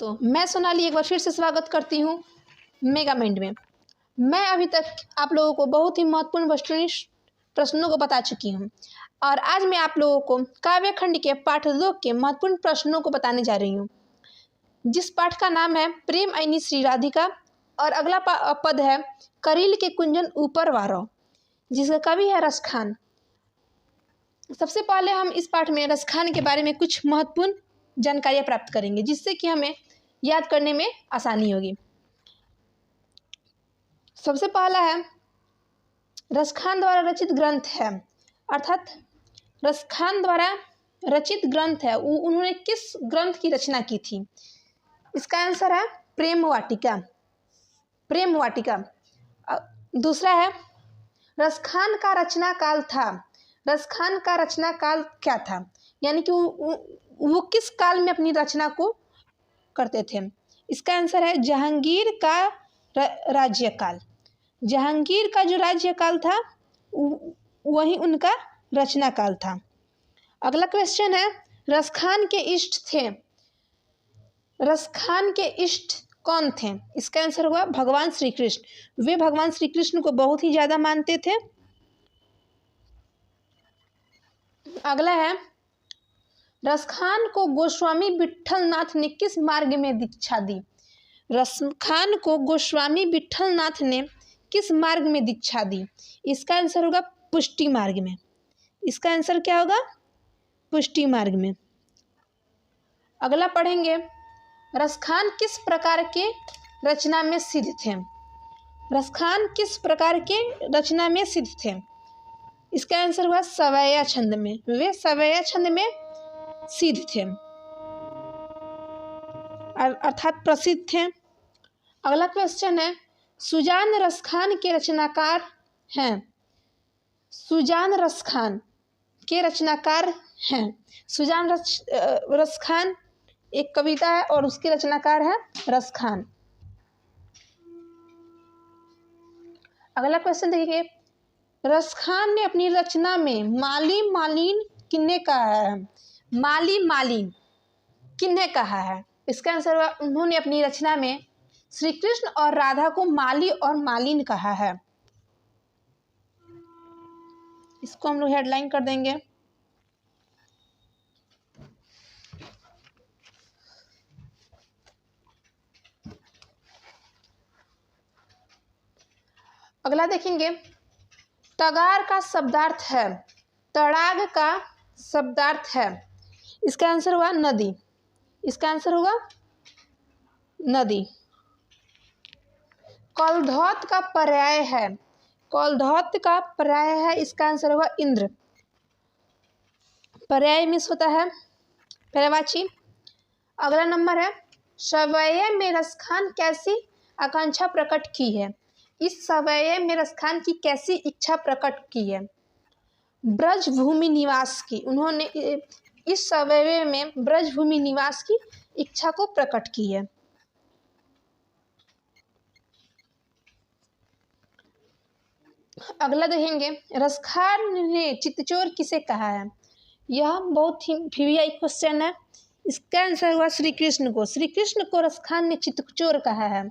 दोस्तों, मैं सोनाली एक बार फिर से स्वागत करती हूँ मेगा माइंड में। मैं अभी तक आप लोगों को बहुत ही महत्वपूर्ण वस्तुनिष्ठ प्रश्नों को बता चुकी हूँ और आज मैं आप लोगों को काव्य खंड के पाठ 2 के महत्वपूर्ण प्रश्नों को बताने जा रही हूँ, जिस पाठ का नाम है प्रेम ऐनी श्री राधिका और अगला पद है करील के कुंजन ऊपर वारो, जिसका कवि है रसखान। सबसे पहले हम इस पाठ में रसखान के बारे में कुछ महत्वपूर्ण जानकारियाँ प्राप्त करेंगे, जिससे कि हमें याद करने में आसानी होगी। सबसे पहला है रसखान द्वारा रचित ग्रंथ है, अर्थात रसखान द्वारा रचित ग्रंथ है, उन्होंने किस ग्रंथ की रचना की थी? इसका आंसर है प्रेम वाटिका। प्रेम वाटिका। दूसरा है रसखान का रचना काल था। रसखान का रचना काल क्या था, यानी कि वो किस काल में अपनी रचना को करते थे? इसका आंसर है जहांगीर का राज्यकाल। जहांगीर का जो राज्यकाल था वही उनका रचना काल था। अगला क्वेश्चन है रसखान के इष्ट थे। रसखान के इष्ट कौन थे? इसका आंसर होगा भगवान श्री कृष्ण। वे भगवान श्री कृष्ण को बहुत ही ज़्यादा मानते थे। अगला है रसखान को गोस्वामी विट्ठलनाथ ने किस मार्ग में दीक्षा दी? रसखान को गोस्वामी विट्ठलनाथ ने किस मार्ग में दीक्षा दी? इसका आंसर होगा पुष्टि मार्ग में। इसका आंसर क्या होगा? पुष्टि मार्ग में। अगला पढ़ेंगे रसखान किस प्रकार के रचना में सिद्ध थे? रसखान किस प्रकार के रचना में सिद्ध थे? इसका आंसर हुआ सवैया छंद में। वे सवैया छंद में सिद्ध थे, अर्थात प्रसिद्ध थे। अगला क्वेश्चन है सुजान रसखान के रचनाकार हैं। सुजान रसखान के रचनाकार हैं। सुजान रसखान एक कविता है और उसके रचनाकार है रसखान। अगला क्वेश्चन देखिए रसखान ने अपनी रचना में माली मालिन किन्ने कहा है? माली मालिन किन्ने कहा है? इसका आंसर हुआ उन्होंने अपनी रचना में श्री कृष्ण और राधा को माली और मालिन कहा है। इसको हम लोग हेडलाइन कर देंगे। अगला देखेंगे तगार का शब्दार्थ है। तड़ाग का शब्दार्थ है। इसका आंसर हुआ नदी। इसका आंसर होगा नदी। कौलधौत का पर्याय है। कौलधौत का पर्याय है। इसका आंसर होगा इंद्र। पर्याय मिस होता है पर्यायवाची। अगला नंबर है सवैये में रसखान कैसी आकांक्षा प्रकट की है? इस सवैये में रसखान की कैसी इच्छा प्रकट की है? ब्रजभूमि निवास की। उन्होंने इस सवैये में ब्रजभूमि निवास की इच्छा को प्रकट की है। अगला देखेंगे रसखान ने चित्तचोर किसे कहा है? यह बहुत ही वीवीआई क्वेश्चन है। इसका आंसर हुआ श्री कृष्ण को। श्री कृष्ण को रसखान ने चित्तचोर कहा है।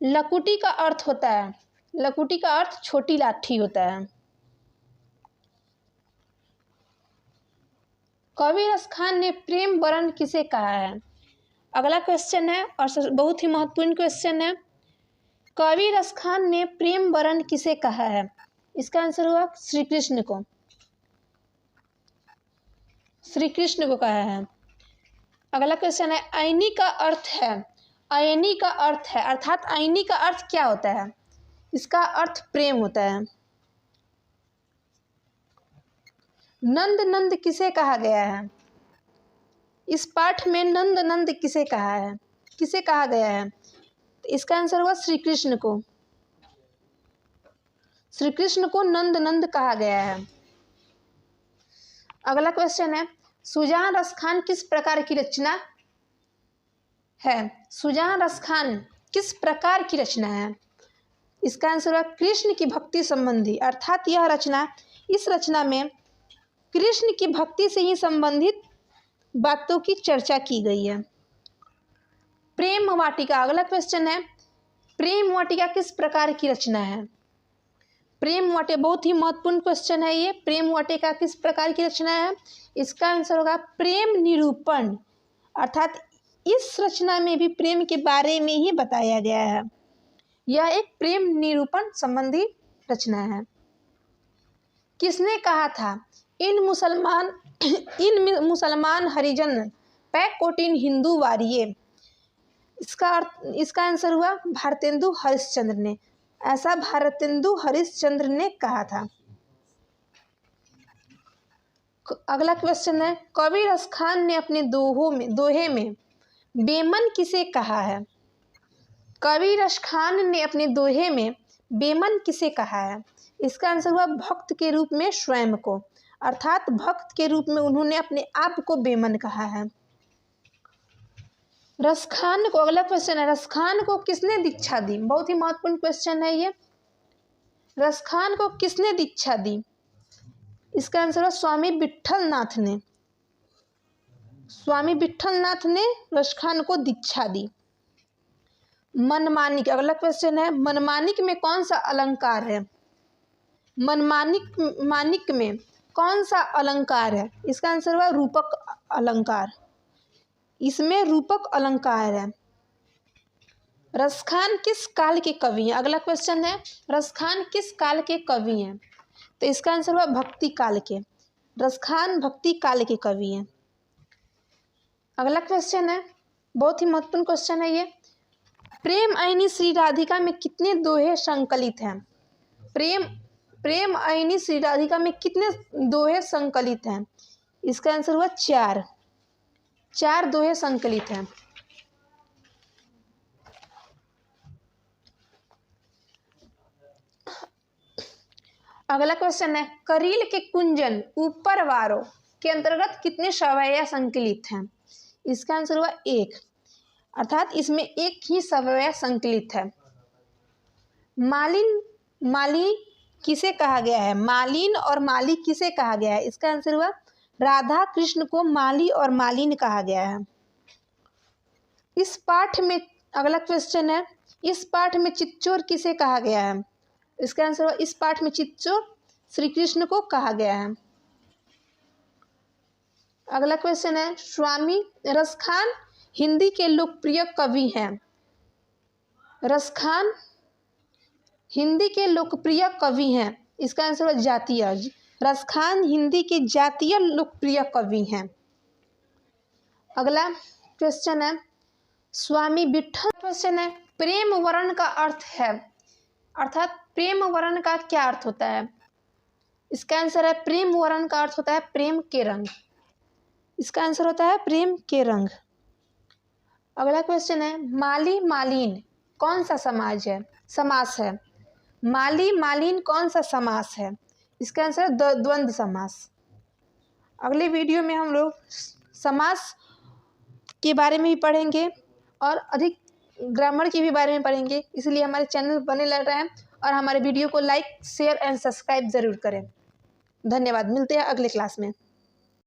लकुटी का अर्थ होता है, लकुटी का अर्थ छोटी लाठी होता है। कवि रसखान ने प्रेम वरण किसे कहा है? अगला क्वेश्चन है और बहुत ही महत्वपूर्ण क्वेश्चन है। कवि रसखान ने प्रेम वरण किसे कहा है? इसका आंसर हुआ श्री कृष्ण को। श्री कृष्ण को कहा है। अगला क्वेश्चन है ऐनी का अर्थ है। ऐनी का अर्थ है, अर्थात ऐनी का अर्थ क्या होता है? इसका अर्थ प्रेम होता है। नंद नंद किसे कहा गया है? इस पाठ में नंद नंद किसे कहा है? किसे कहा गया है? इसका आंसर हुआ श्री कृष्ण को। श्री कृष्ण को नंद नंद कहा गया है। अगला क्वेश्चन है सुजान रसखान किस प्रकार की रचना है? सुजान रसखान किस प्रकार की रचना है? इसका आंसर हुआ कृष्ण की भक्ति संबंधी, अर्थात यह रचना, इस रचना में कृष्ण की भक्ति से ही संबंधित बातों की चर्चा की गई है। प्रेम वाटिका, अगला क्वेश्चन है, प्रेम वाटिका किस प्रकार की रचना है? प्रेम वाटिका बहुत ही महत्वपूर्ण क्वेश्चन है ये। प्रेम वाटिका किस प्रकार की रचना है? इसका आंसर होगा प्रेम निरूपण, अर्थात इस रचना में भी प्रेम के बारे में ही बताया गया है। यह एक प्रेम निरूपण संबंधी रचना है। किसने कहा था इन मुसलमान हरिजन पैक कोटिन हिंदू वारिये? इसका आंसर हुआ भारतेंदु हरिश्चंद्र ने। ऐसा भारतेंदु हरिश्चंद्र ने कहा था। अगला क्वेश्चन है, कवि रसखान ने अपने दोहे में बेमन किसे कहा है? कवि रसखान ने अपने दोहे में बेमन किसे कहा है? इसका आंसर हुआ भक्त के रूप में स्वयं को, अर्थात भक्त के रूप में उन्होंने अपने आप को बेमन कहा है। रसखान को, अगला क्वेश्चन है, रसखान को किसने दीक्षा दी? बहुत ही महत्वपूर्ण क्वेश्चन है ये। रसखान को किसने दीक्षा दी? इसका आंसर है स्वामी विट्ठलनाथ ने। स्वामी विट्ठलनाथ ने रसखान को दीक्षा दी। मनमानिक, अगला क्वेश्चन है, मनमानिक में कौन सा अलंकार है? मनमानिक में कौन सा अलंकार है? इसका आंसर हुआ रूपक अलंकार। इसमें रूपक अलंकार है। रसखान किस काल के कवि हैं? अगला क्वेश्चन है, रसखान किस काल के कवि हैं? तो इसका आंसर हुआ भक्ति काल के। रसखान भक्ति काल के कवि हैं। अगला क्वेश्चन है, बहुत ही महत्वपूर्ण क्वेश्चन है ये, प्रेम आईनी श्री राधिका में कितने दोहे संकलित हैं? प्रेम आईनी श्री राधिका में कितने दोहे संकलित हैं? इसका आंसर हुआ 4 दोहे संकलित हैं। अगला क्वेश्चन है, करील के कुंजन ऊपर वारों के अंतर्गत कितने सवैया संकलित हैं? इसका आंसर हुआ 1, अर्थात इसमें एक ही सवैया संकलित है। माली किसे कहा गया है? मालिन और माली किसे कहा गया है? इसका आंसर हुआ राधा कृष्ण को माली और मालिन कहा गया है। इस पाठ में, अगला क्वेश्चन है, इस पाठ में चित्चोर किसे कहा गया है? इसका आंसर हुआ इस पाठ में चित्चोर श्री कृष्ण को कहा गया है। अगला क्वेश्चन है, स्वामी रसखान हिंदी के लोकप्रिय कवि हैं। रसखान हिंदी के लोकप्रिय कवि हैं। इसका आंसर है जातीय। रसखान हिंदी के जातीय लोकप्रिय कवि हैं। अगला क्वेश्चन है, स्वामी विट्ठल, क्वेश्चन है, प्रेम वर्ण का अर्थ है, अर्थात प्रेम वर्ण का क्या अर्थ होता है? इसका आंसर है प्रेम वर्ण का अर्थ होता है प्रेम के रंग। इसका आंसर होता है प्रेम के रंग। अगला क्वेश्चन है, माली मालिन कौन सा समास है? माली मालिन कौन सा समास है? इसका आंसर है द्वंद्व समास। अगले वीडियो में हम लोग समास के बारे में भी पढ़ेंगे और अधिक ग्रामर के भी बारे में पढ़ेंगे, इसलिए हमारे चैनल बने लग रहे हैं और हमारे वीडियो को लाइक, शेयर एंड सब्सक्राइब ज़रूर करें। धन्यवाद। मिलते हैं अगले क्लास में।